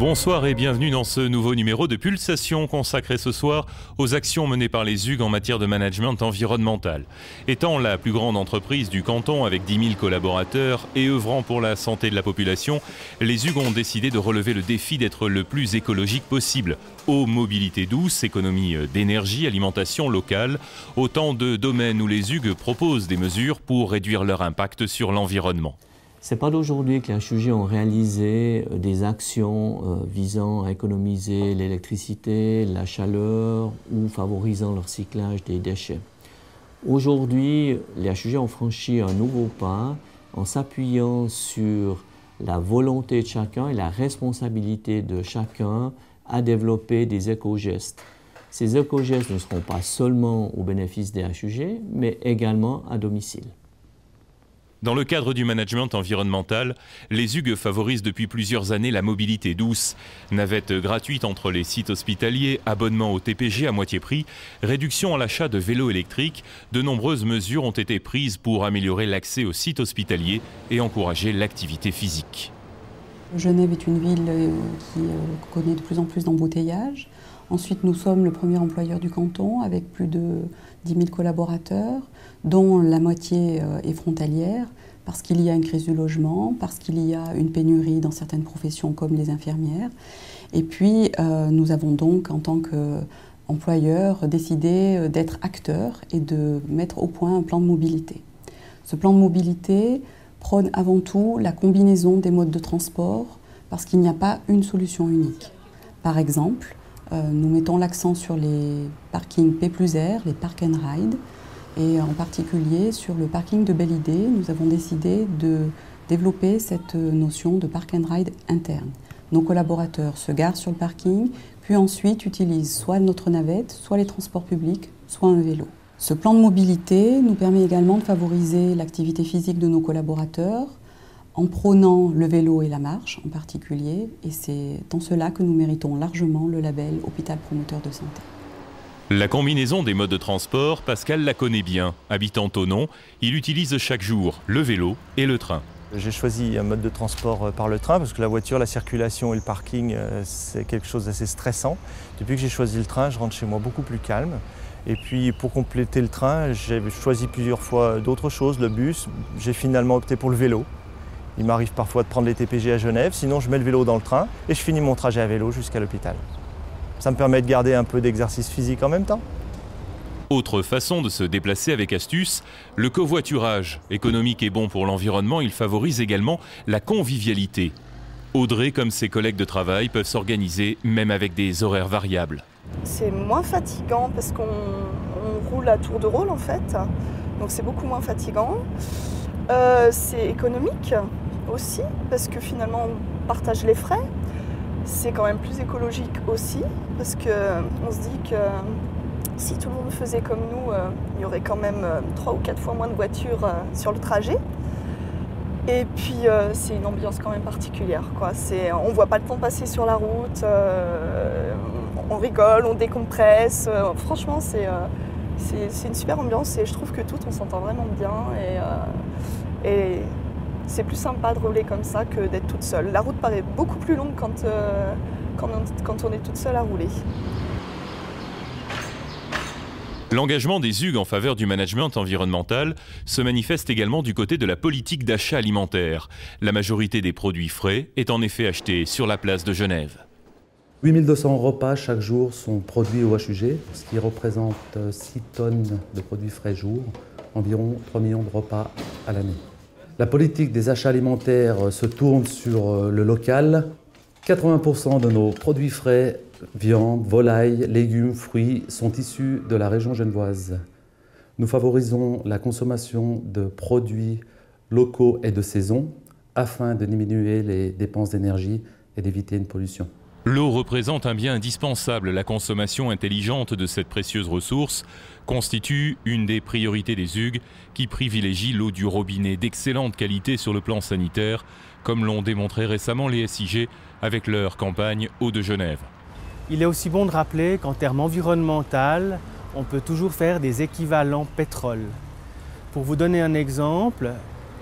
Bonsoir et bienvenue dans ce nouveau numéro de Pulsation consacré ce soir aux actions menées par les Hugues en matière de management environnemental. Étant la plus grande entreprise du canton avec 10 000 collaborateurs et œuvrant pour la santé de la population, les Hugues ont décidé de relever le défi d'être le plus écologique possible. Eau, mobilité douce, économie d'énergie, alimentation locale, autant de domaines où les Hugues proposent des mesures pour réduire leur impact sur l'environnement. Ce n'est pas d'aujourd'hui que les HUG ont réalisé des actions visant à économiser l'électricité, la chaleur ou favorisant le recyclage des déchets. Aujourd'hui, les HUG ont franchi un nouveau pas en s'appuyant sur la volonté de chacun et la responsabilité de chacun à développer des éco-gestes. Ces éco-gestes ne seront pas seulement au bénéfice des HUG, mais également à domicile. Dans le cadre du management environnemental, les Hugues favorisent depuis plusieurs années la mobilité douce. Navettes gratuites entre les sites hospitaliers, abonnement au TPG à moitié prix, réduction à l'achat de vélos électriques, de nombreuses mesures ont été prises pour améliorer l'accès aux sites hospitaliers et encourager l'activité physique. Genève est une ville qui connaît de plus en plus d'embouteillages. Ensuite, nous sommes le premier employeur du canton avec plus de 10 000 collaborateurs, dont la moitié est frontalière, parce qu'il y a une crise du logement, parce qu'il y a une pénurie dans certaines professions comme les infirmières. Et puis, nous avons donc, en tant qu'employeur, décidé d'être acteurs et de mettre au point un plan de mobilité. Ce plan de mobilité prône avant tout la combinaison des modes de transport, parce qu'il n'y a pas une solution unique. Par exemple, nous mettons l'accent sur les parkings P+R, les park and ride, et en particulier sur le parking de Belle Idée, nous avons décidé de développer cette notion de park and ride interne. Nos collaborateurs se garent sur le parking, puis ensuite utilisent soit notre navette, soit les transports publics, soit un vélo. Ce plan de mobilité nous permet également de favoriser l'activité physique de nos collaborateurs, en prônant le vélo et la marche en particulier, et c'est dans cela que nous méritons largement le label Hôpital Promoteur de Santé. La combinaison des modes de transport, Pascal la connaît bien. Habitant Thonon, il utilise chaque jour le vélo et le train. J'ai choisi un mode de transport par le train parce que la voiture, la circulation et le parking, c'est quelque chose d'assez stressant. Depuis que j'ai choisi le train, je rentre chez moi beaucoup plus calme. Et puis pour compléter le train, j'ai choisi plusieurs fois d'autres choses, le bus. J'ai finalement opté pour le vélo. Il m'arrive parfois de prendre les TPG à Genève, sinon je mets le vélo dans le train et je finis mon trajet à vélo jusqu'à l'hôpital. Ça me permet de garder un peu d'exercice physique en même temps. Autre façon de se déplacer avec astuce, le covoiturage. Économique et bon pour l'environnement, il favorise également la convivialité. Audrey, comme ses collègues de travail, peuvent s'organiser même avec des horaires variables. C'est moins fatigant parce qu'on roule à tour de rôle en fait, donc c'est beaucoup moins fatigant. C'est économique aussi parce que finalement on partage les frais. C'est quand même plus écologique aussi parce qu'on se dit que si tout le monde faisait comme nous, il y aurait quand même 3 ou 4 fois moins de voitures sur le trajet. Et puis c'est une ambiance quand même particulière, quoi. On ne voit pas le temps passer sur la route, on rigole, on décompresse. Franchement, c'est une super ambiance et je trouve que on s'entend vraiment bien. Et c'est plus sympa de rouler comme ça que d'être toute seule. La route paraît beaucoup plus longue quand on est toute seule à rouler. L'engagement des Hugues en faveur du management environnemental se manifeste également du côté de la politique d'achat alimentaire. La majorité des produits frais est en effet achetés sur la place de Genève. 8200 repas chaque jour sont produits au HUG, ce qui représente 6 tonnes de produits frais jour, environ 3 millions de repas à l'année. La politique des achats alimentaires se tourne sur le local. 80% de nos produits frais, viande, volaille, légumes, fruits, sont issus de la région genevoise. Nous favorisons la consommation de produits locaux et de saison afin de diminuer les dépenses d'énergie et d'éviter une pollution. L'eau représente un bien indispensable. La consommation intelligente de cette précieuse ressource constitue une des priorités des Hugues qui privilégient l'eau du robinet d'excellente qualité sur le plan sanitaire, comme l'ont démontré récemment les SIG avec leur campagne Eau de Genève. Il est aussi bon de rappeler qu'en termes environnementaux, on peut toujours faire des équivalents pétrole. Pour vous donner un exemple,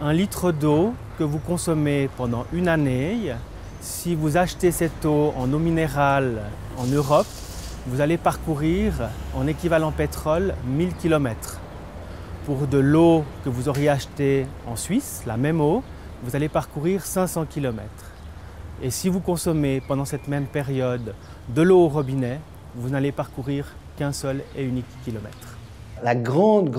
un litre d'eau que vous consommez pendant une année Si vous achetez cette eau en eau minérale en Europe, vous allez parcourir en équivalent pétrole 1000 km. Pour de l'eau que vous auriez achetée en Suisse, la même eau, vous allez parcourir 500 km. Et si vous consommez pendant cette même période de l'eau au robinet, vous n'allez parcourir qu'un seul et unique kilomètre. La grande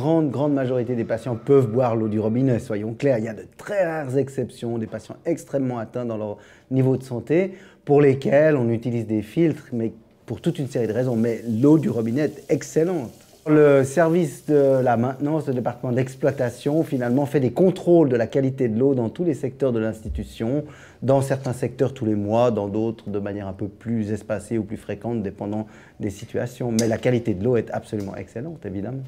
majorité des patients peuvent boire l'eau du robinet, soyons clairs. Il y a de très rares exceptions, des patients extrêmement atteints dans leur niveau de santé, pour lesquels on utilise des filtres, mais pour toute une série de raisons. Mais l'eau du robinet est excellente. Le service de la maintenance, le département d'exploitation, finalement, fait des contrôles de la qualité de l'eau dans tous les secteurs de l'institution, dans certains secteurs tous les mois, dans d'autres de manière un peu plus espacée ou plus fréquente, dépendant des situations. Mais la qualité de l'eau est absolument excellente, évidemment.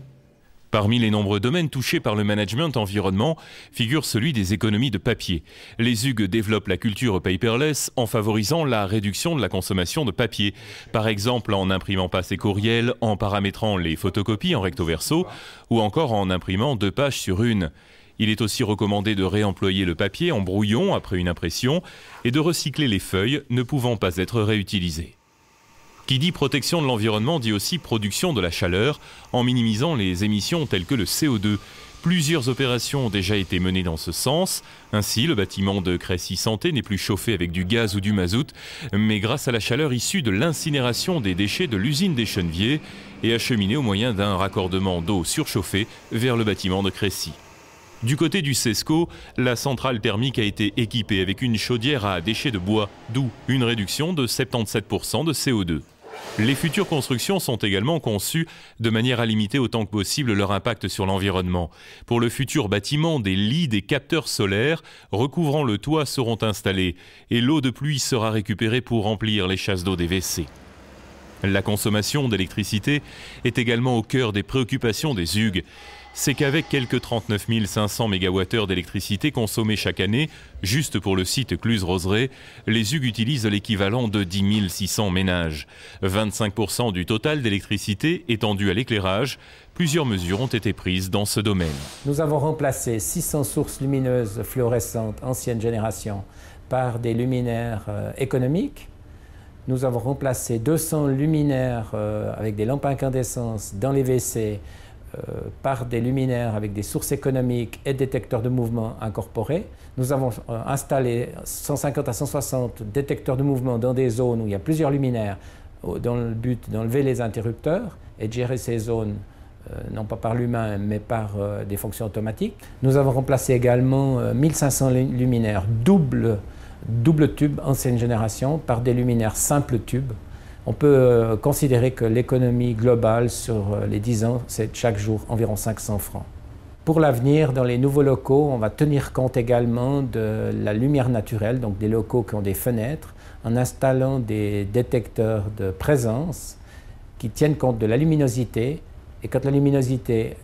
Parmi les nombreux domaines touchés par le management environnement figure celui des économies de papier. Les Hugues développent la culture paperless en favorisant la réduction de la consommation de papier. Par exemple en n'imprimant pas ses courriels, en paramétrant les photocopies en recto verso ou encore en imprimant 2 pages sur une. Il est aussi recommandé de réemployer le papier en brouillon après une impression et de recycler les feuilles ne pouvant pas être réutilisées. Qui dit protection de l'environnement dit aussi production de la chaleur en minimisant les émissions telles que le CO2. Plusieurs opérations ont déjà été menées dans ce sens. Ainsi, le bâtiment de Crécy Santé n'est plus chauffé avec du gaz ou du mazout, mais grâce à la chaleur issue de l'incinération des déchets de l'usine des Cheneviers et acheminée au moyen d'un raccordement d'eau surchauffée vers le bâtiment de Crécy. Du côté du CESCO, la centrale thermique a été équipée avec une chaudière à déchets de bois, d'où une réduction de 77% de CO2. Les futures constructions sont également conçues de manière à limiter autant que possible leur impact sur l'environnement. Pour le futur bâtiment, des lits, des capteurs solaires recouvrant le toit seront installés et l'eau de pluie sera récupérée pour remplir les chasses d'eau des WC. La consommation d'électricité est également au cœur des préoccupations des Hugues. C'est qu'avec quelques 39 500 MWh d'électricité consommée chaque année, juste pour le site Cluses-Roseraie, les Hugues utilisent l'équivalent de 10 600 ménages. 25% du total d'électricité étendu à l'éclairage. Plusieurs mesures ont été prises dans ce domaine. Nous avons remplacé 600 sources lumineuses fluorescentes ancienne génération par des luminaires économiques. Nous avons remplacé 200 luminaires avec des lampes incandescentes dans les WC par des luminaires avec des sources économiques et détecteurs de mouvement incorporés. Nous avons installé 150 à 160 détecteurs de mouvement dans des zones où il y a plusieurs luminaires dans le but d'enlever les interrupteurs et de gérer ces zones non pas par l'humain mais par des fonctions automatiques. Nous avons remplacé également 1500 luminaires double tube ancienne génération par des luminaires simple tube. On peut considérer que l'économie globale sur les 10 ans, c'est chaque jour environ 500 francs. Pour l'avenir, dans les nouveaux locaux, on va tenir compte également de la lumière naturelle, donc des locaux qui ont des fenêtres, en installant des détecteurs de présence qui tiennent compte de la luminosité. Et quand la luminosité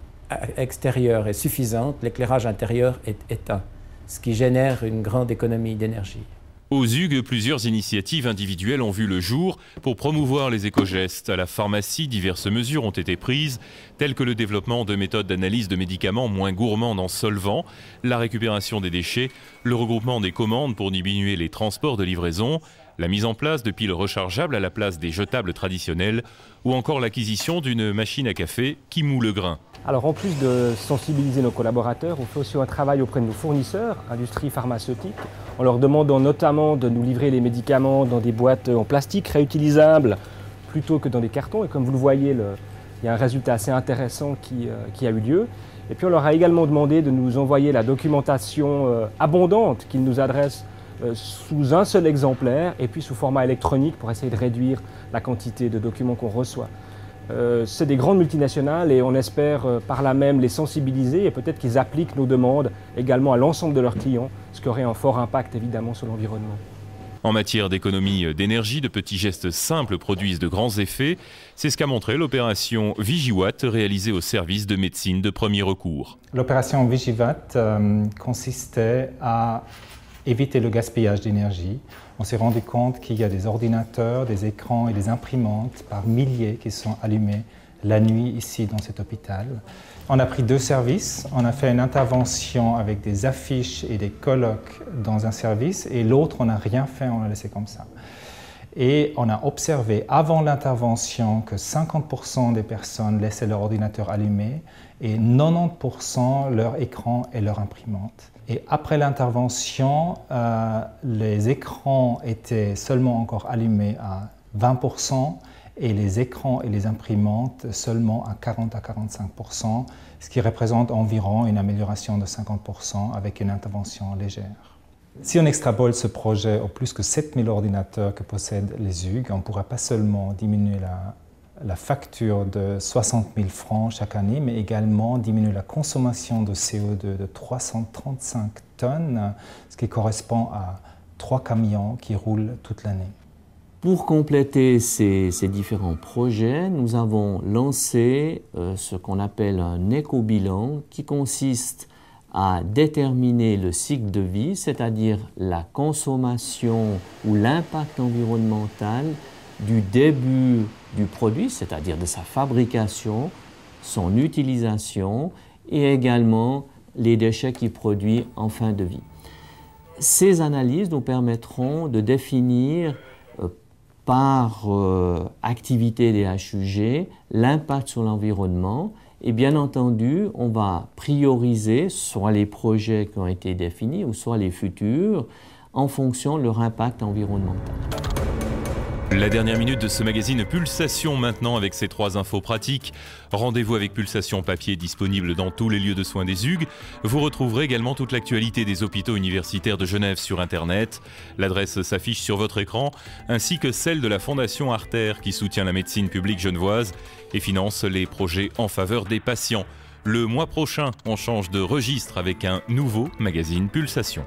extérieure est suffisante, l'éclairage intérieur est éteint, ce qui génère une grande économie d'énergie. Aux Hugues, plusieurs initiatives individuelles ont vu le jour pour promouvoir les éco-gestes. À la pharmacie, diverses mesures ont été prises, telles que le développement de méthodes d'analyse de médicaments moins gourmandes en solvants, la récupération des déchets, le regroupement des commandes pour diminuer les transports de livraison, la mise en place de piles rechargeables à la place des jetables traditionnels ou encore l'acquisition d'une machine à café qui moule le grain. Alors en plus de sensibiliser nos collaborateurs, on fait aussi un travail auprès de nos fournisseurs, industrie pharmaceutique, en leur demandant notamment de nous livrer les médicaments dans des boîtes en plastique réutilisables plutôt que dans des cartons. Et comme vous le voyez, il y a un résultat assez intéressant qui a eu lieu. Et puis on leur a également demandé de nous envoyer la documentation abondante qu'ils nous adressent sous un seul exemplaire et puis sous format électronique pour essayer de réduire la quantité de documents qu'on reçoit. C'est des grandes multinationales et on espère par là même les sensibiliser et peut-être qu'ils appliquent nos demandes également à l'ensemble de leurs clients, ce qui aurait un fort impact évidemment sur l'environnement. En matière d'économie d'énergie, de petits gestes simples produisent de grands effets. C'est ce qu'a montré l'opération Vigiwatt réalisée au service de médecine de premier recours. L'opération Vigiwatt consistait à éviter le gaspillage d'énergie. On s'est rendu compte qu'il y a des ordinateurs, des écrans et des imprimantes par milliers qui sont allumés la nuit ici dans cet hôpital. On a pris 2 services. On a fait une intervention avec des affiches et des colloques dans un service et l'autre, on n'a rien fait, on l'a laissé comme ça. Et on a observé avant l'intervention que 50% des personnes laissaient leur ordinateur allumé et 90% leur écran et leur imprimante. Et après l'intervention, les écrans étaient seulement encore allumés à 20% et les écrans et les imprimantes seulement à 40 à 45%, ce qui représente environ une amélioration de 50% avec une intervention légère. Si on extrapole ce projet aux plus que 7000 ordinateurs que possèdent les UG, on ne pourra pas seulement diminuer la facture de 60 000 francs chaque année, mais également diminuer la consommation de CO2 de 335 tonnes, ce qui correspond à 3 camions qui roulent toute l'année. Pour compléter ces différents projets, nous avons lancé ce qu'on appelle un éco-bilan qui consiste à déterminer le cycle de vie, c'est-à-dire la consommation ou l'impact environnemental du début du produit, c'est-à-dire de sa fabrication, son utilisation et également les déchets qu'il produit en fin de vie. Ces analyses nous permettront de définir par activité des HUG l'impact sur l'environnement. Et bien entendu, on va prioriser soit les projets qui ont été définis ou soit les futurs en fonction de leur impact environnemental. La dernière minute de ce magazine Pulsation maintenant avec ces 3 infos pratiques. Rendez-vous avec Pulsation Papier disponible dans tous les lieux de soins des UG. Vous retrouverez également toute l'actualité des hôpitaux universitaires de Genève sur Internet. L'adresse s'affiche sur votre écran, ainsi que celle de la Fondation Arter qui soutient la médecine publique genevoise et finance les projets en faveur des patients. Le mois prochain, on change de registre avec un nouveau magazine Pulsation.